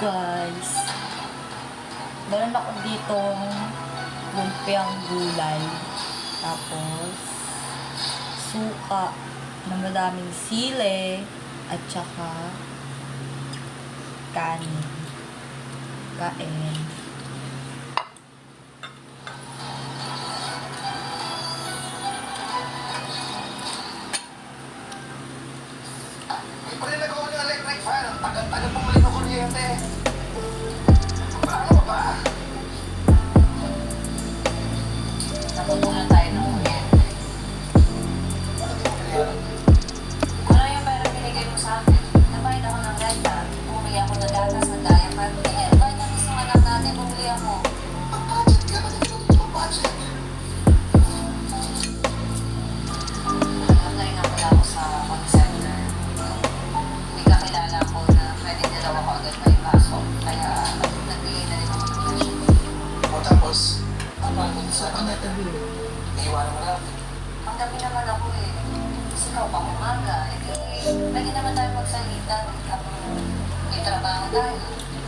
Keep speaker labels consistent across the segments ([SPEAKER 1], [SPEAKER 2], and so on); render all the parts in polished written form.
[SPEAKER 1] guys. Meron ako ditong lumpiang gulay. Tapos, suka na madaming sile at saka kanin. Kain.
[SPEAKER 2] Palilag ako ng electric fan. Ang tagal-tagal pong mali ng kuryente. Paano ba?
[SPEAKER 3] Natutunan tayo ng kuryente. Ano yung pera binigay mo sa akin? Nabayad ako ng renta. Bumili ako ng gatas ng diaper. Kahit na gusto nga lang natin, bumili ako.
[SPEAKER 2] Mag-budget ka. Ba't hindi ko mag-budget?
[SPEAKER 3] Nag-apply nga pala ako sa call center. May kakilala ko na pwede niya daw ako agad maipasok. Kaya nag-delay na rin ako ng session.
[SPEAKER 2] O tapos, saan ka na? Iiwanan mo lang.
[SPEAKER 3] Ang gabi naman ako eh. Kasi ikaw pang umaga. Pwede naman tayo magsalita kapag may trabaho tayo.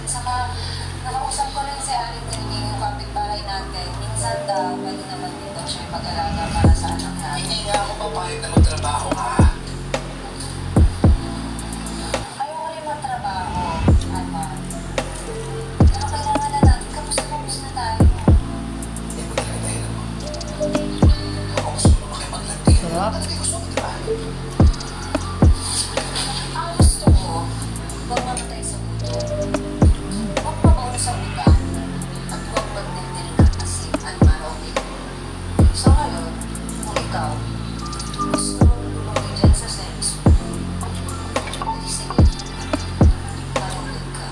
[SPEAKER 3] Saka, nakausap ko rin si Aling Trini, yung kapitbahay natin. Minsan daw, pwede naman din daw siya pag-alaga para sa anak natin.
[SPEAKER 2] Hindi nga ako papayag na magtrabaho ka.
[SPEAKER 3] Ayoko rin magtrabaho, Arman. Pero kailangan na natin, kamusta na tayo.
[SPEAKER 2] Hindi mo talaga tayo naman. Ako gusto mo makipaglantian.
[SPEAKER 1] Sarap.
[SPEAKER 2] Talaga gusto mo, di ba?
[SPEAKER 3] Ang gusto ko, huwag mamatay sa gutom. Huwag mabaon sa utang. At huwag magdindil ng asin at marami. So ngayon, kung ikaw, gusto mo lumaki dyan sa sex, hindi sige. Marunod ka.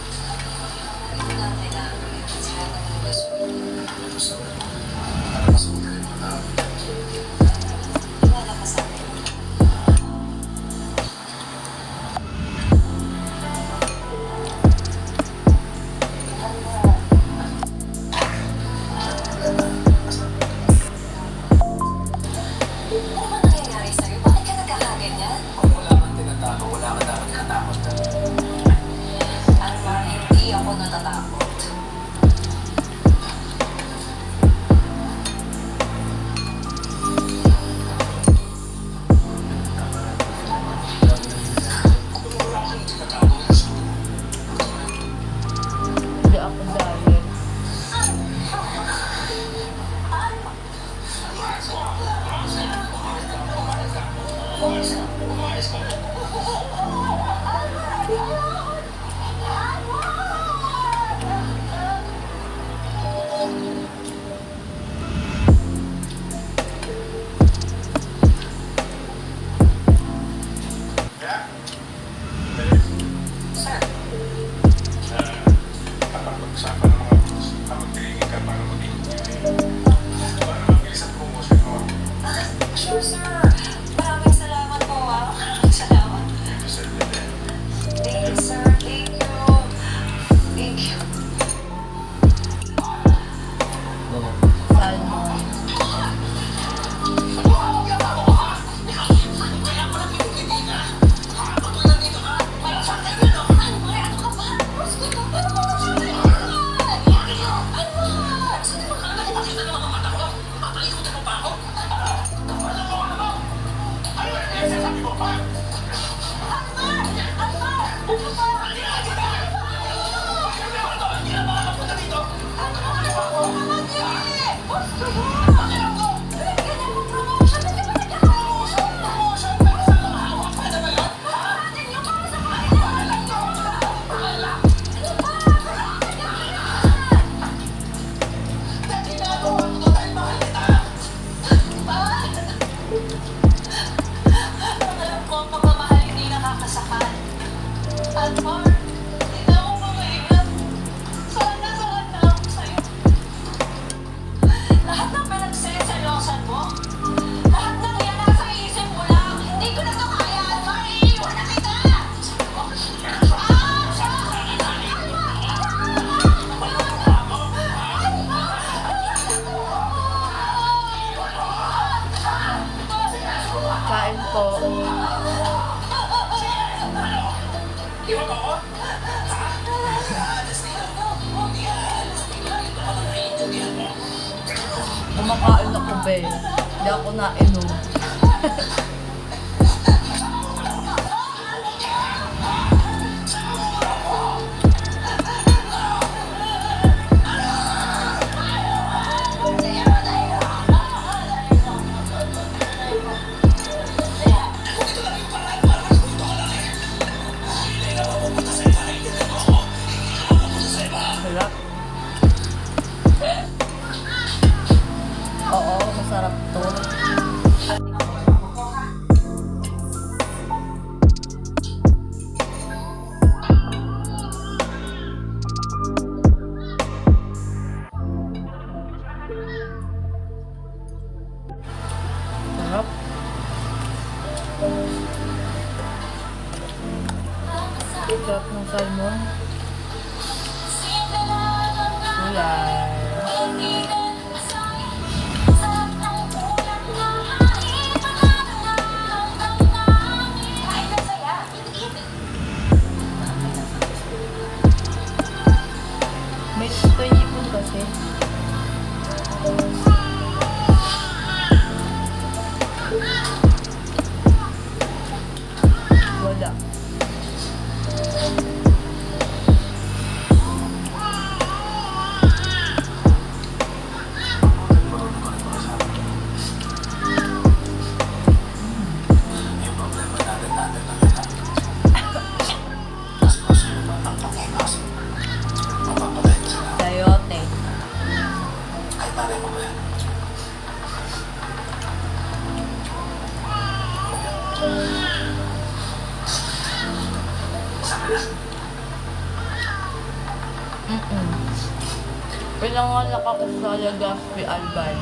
[SPEAKER 3] Hindi na kailangan ulit sila ng gusto.
[SPEAKER 2] Mas magaling mo na.
[SPEAKER 3] Wala ka sa akin. Ano ba nangyayari sa'yo? Bakit ka nagkakaganyan?
[SPEAKER 2] Kung wala kang tinatago, wala ka dapat katakot na.
[SPEAKER 3] Arman, hindi ako natatakot.
[SPEAKER 2] Kung wala kang tinatago, gusto mo.
[SPEAKER 1] Hindi ako diet.
[SPEAKER 3] Sir,
[SPEAKER 2] Kapag pag-usapan ng mga boss, magpilingin ka para maging para mabilis ang promotion mo.
[SPEAKER 3] sure sir. Maraming salamat po ah. Maraming salamat. Thank you sir. Thank you. Thank you.
[SPEAKER 1] Salmon.
[SPEAKER 3] Alam ko ang pagmamahal hindi nakakasakal. At Mark, hindi na ako mamahinga. Sana ako sa'yo. Lahat ng pinagsiselosan mo, lahat ng yan nasa isip mo lang, hindi ko na ito kaya. Mark, iiwan na kita! Ah!
[SPEAKER 1] Kain po. Kumakain ako, be. Hindi ako nainom. Sarap. Oo, masarap to. Sarap. Sarap ng salmon. Gulay. May tutoy po kasi. Wala. Sayote. Pinanganak ako sa Legazpi, Albay.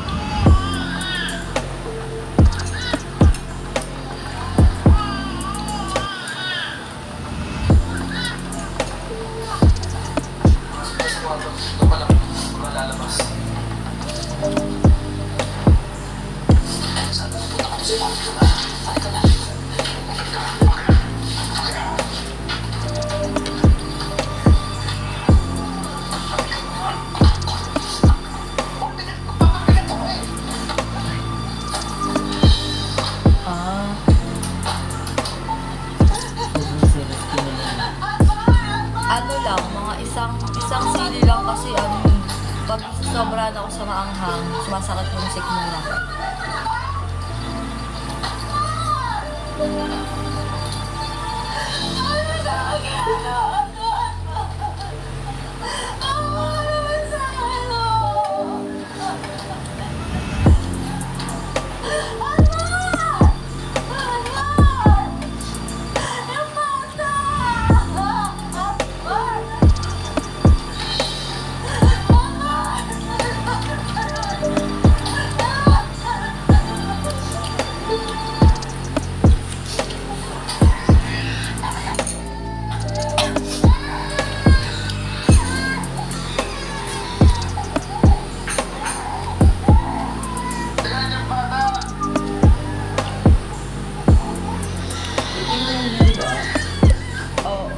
[SPEAKER 1] Ano lang, mga isang sili lang kasi pag sobra na ako sa maanghang, sumasakit yung sikmura. Oh.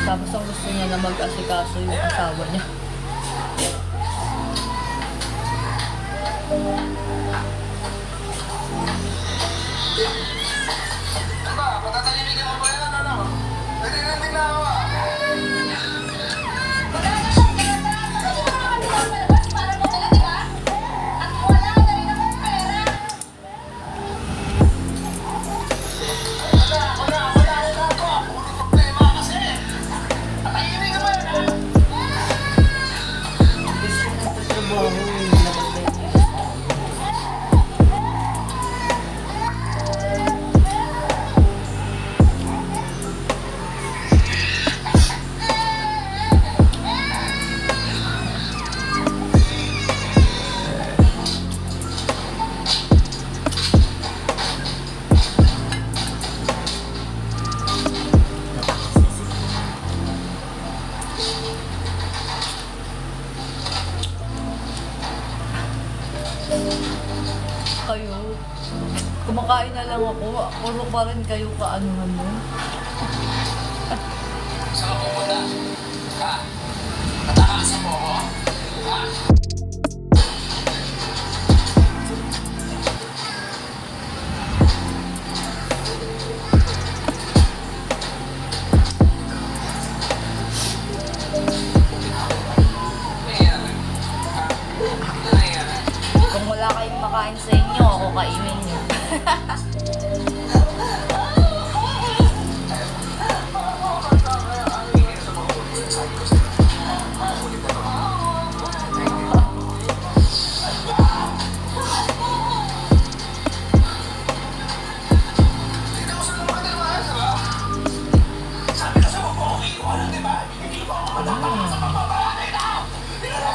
[SPEAKER 1] Tapos ang gusto niya na mag-asikaso yung asawa niya.
[SPEAKER 2] Patatahimikin mo ba yan, ano? Nagiging na ako, ah.
[SPEAKER 1] Kayo. Kumakain na lang ako. Puro pa rin kayo kaanuhan mo.
[SPEAKER 2] Saan ka pupunta? Ha? Tatakasan mo ako? Ha? Nangyayari? Ha? Ano nangyayari?
[SPEAKER 1] Kung wala kayong makain sa inyo, ako kainin niyo.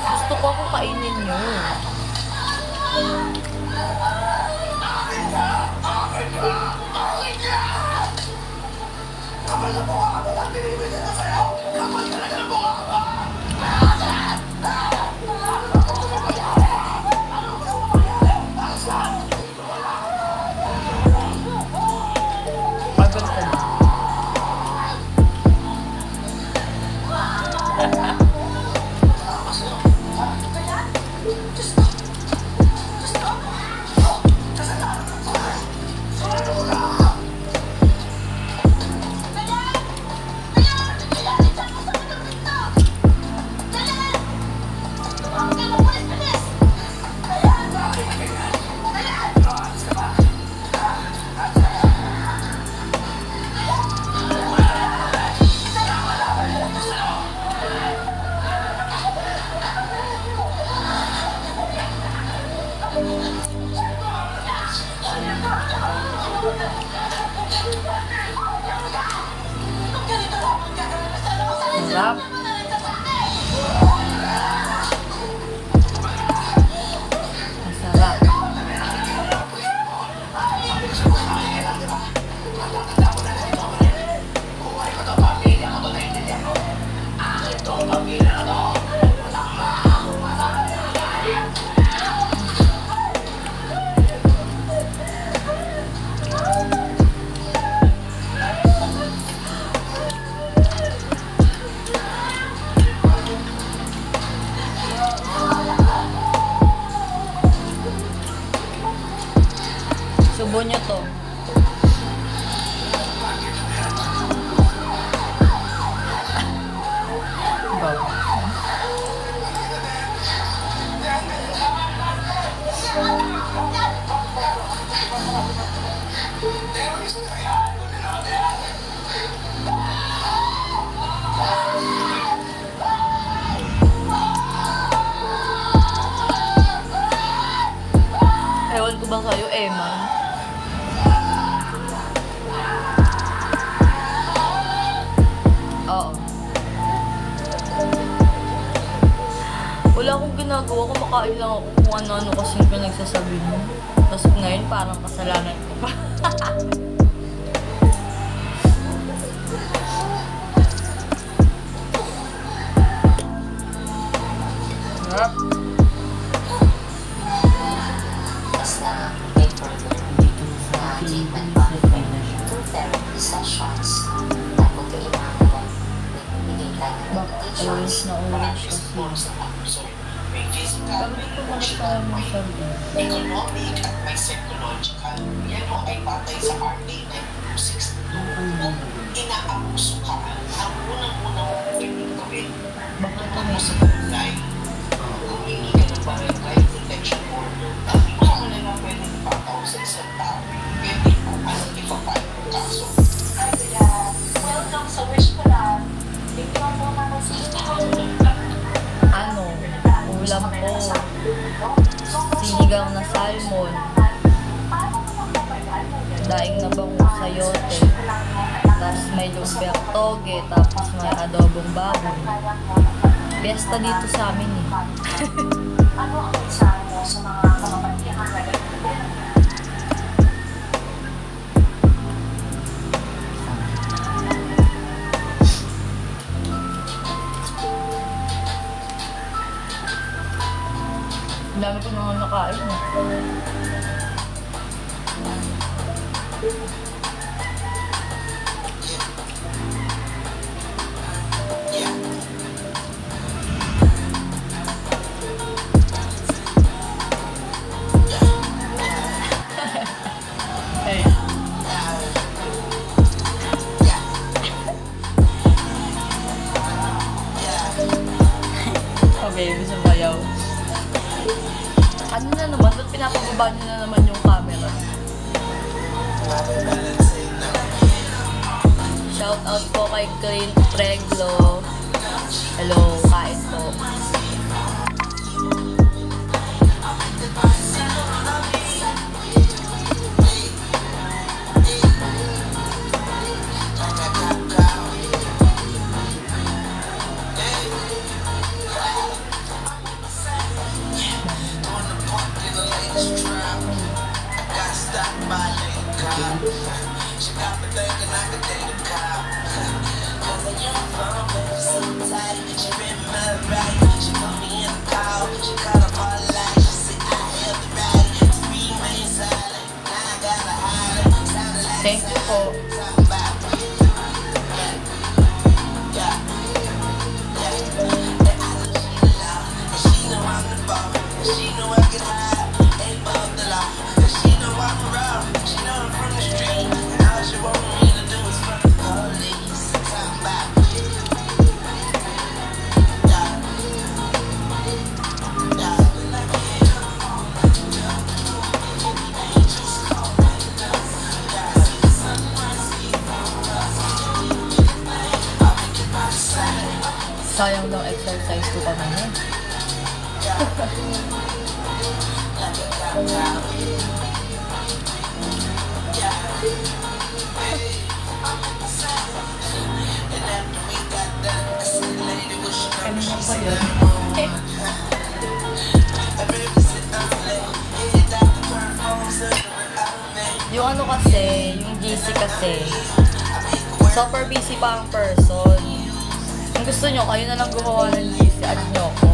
[SPEAKER 1] Gusto ko ako kainin niyo. Pagod ka na. Sarap. Masarap. Subo nyo to. Ewan ko ba sa'yo, Emma? Oo. Wala akong ginagawa, kumakain lang ako kung ano-ano kasi yung pinagsasabi mo. Tapos ngayon parang kasalanan ko pa. Sarap.
[SPEAKER 3] Basta may further na treatment pa. Through therapy sessions, tapos kailangan mo nagbibigay tayo ng
[SPEAKER 1] Orange
[SPEAKER 3] medications
[SPEAKER 1] na orange kasi.
[SPEAKER 2] May physical,
[SPEAKER 1] Parang
[SPEAKER 2] may
[SPEAKER 1] ito mga
[SPEAKER 2] emotional,
[SPEAKER 1] kasama
[SPEAKER 2] may
[SPEAKER 1] sa sabi.
[SPEAKER 2] economic at may psychological. Yan o ay batay sa RA 9262. Kung inaabuso ka, ang unang-unang pwedeng gawin,
[SPEAKER 1] Baka ito
[SPEAKER 2] tumakbo
[SPEAKER 1] may
[SPEAKER 2] sa barangay, humingi ka ng barangay protection order, at hindi mo na lang pwedeng ipataw sa isang tao. Pwede kung anong ipapayag ng kaso.
[SPEAKER 3] welcome sa wish ko lang. Tingnan mo naman sa
[SPEAKER 1] ano, ulam ko, sinigang na salmon, daing na bango sayote, tapos may lumpiang toge, tapos may adobong baboy. Piyesta dito sa amin eh.
[SPEAKER 3] Ano ang mensahe mo sa mga kababaihan na nagtitinda?
[SPEAKER 1] Ang dami ko naman nakain. Hey. Oh baby, sumayaw. Ano na naman? Ba't pinapababa niyo na naman yung camera? Shout out po kay Clint Preglo. Hello, kain po. Thank you po. Sayang daw exercise ko pa naman. Ano na ba yun? Yung ano kasi, yung GC kasi, super busy pa ang person. Kung gusto nyo, kayo na lang gumawa ng GC, add nyo ako.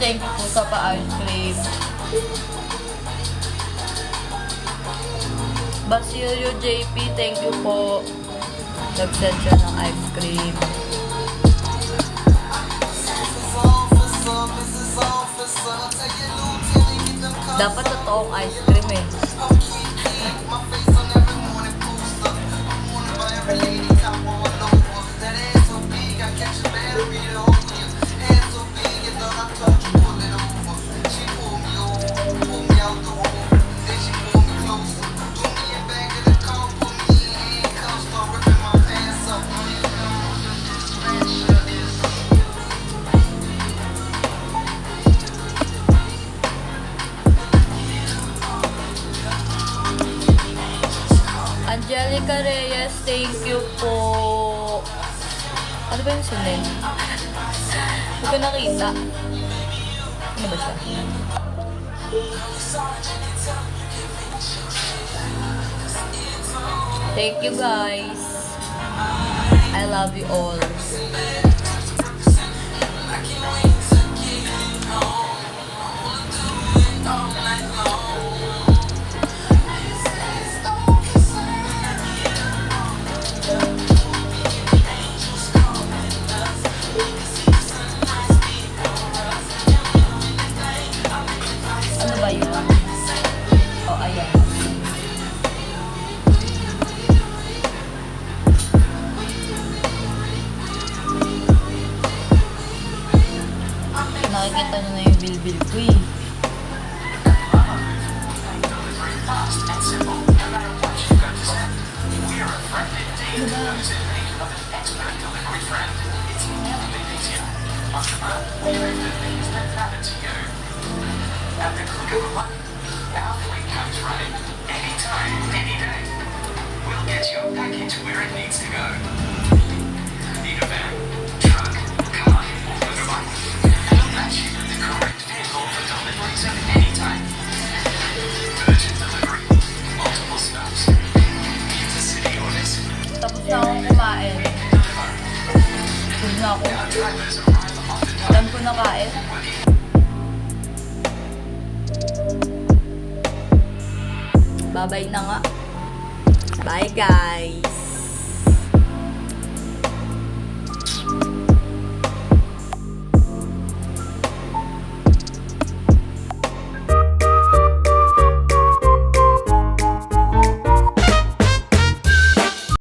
[SPEAKER 1] Thank you po sa pa-ice cream. Basilio JP, thank you po. Nag-send siya ng ice cream. Dapat totoong ice cream eh. Angelica Reyes, thank you po. Ano ba yung sunod? Hindi ko nakita. Ano ba siya? Thank you guys. I love you all. Ano ba yun? Oh, ayan. Nakikita nyo na yung bilbil ko eh.
[SPEAKER 4] things that matter to you. At the click of a button, our fleet comes running. Anytime, any day. We'll get your package where it needs to go. Need a van, truck, car, or motorbike? We'll match you with the correct vehicle for deliveries of any type. Urgent delivery, multiple stops. Intercity orders.
[SPEAKER 1] Tapos na akong kumain. Tulog na ako.
[SPEAKER 4] Our drivers arrive on the dot.
[SPEAKER 1] Alam ko na kain. Bye-bye na nga. Bye guys!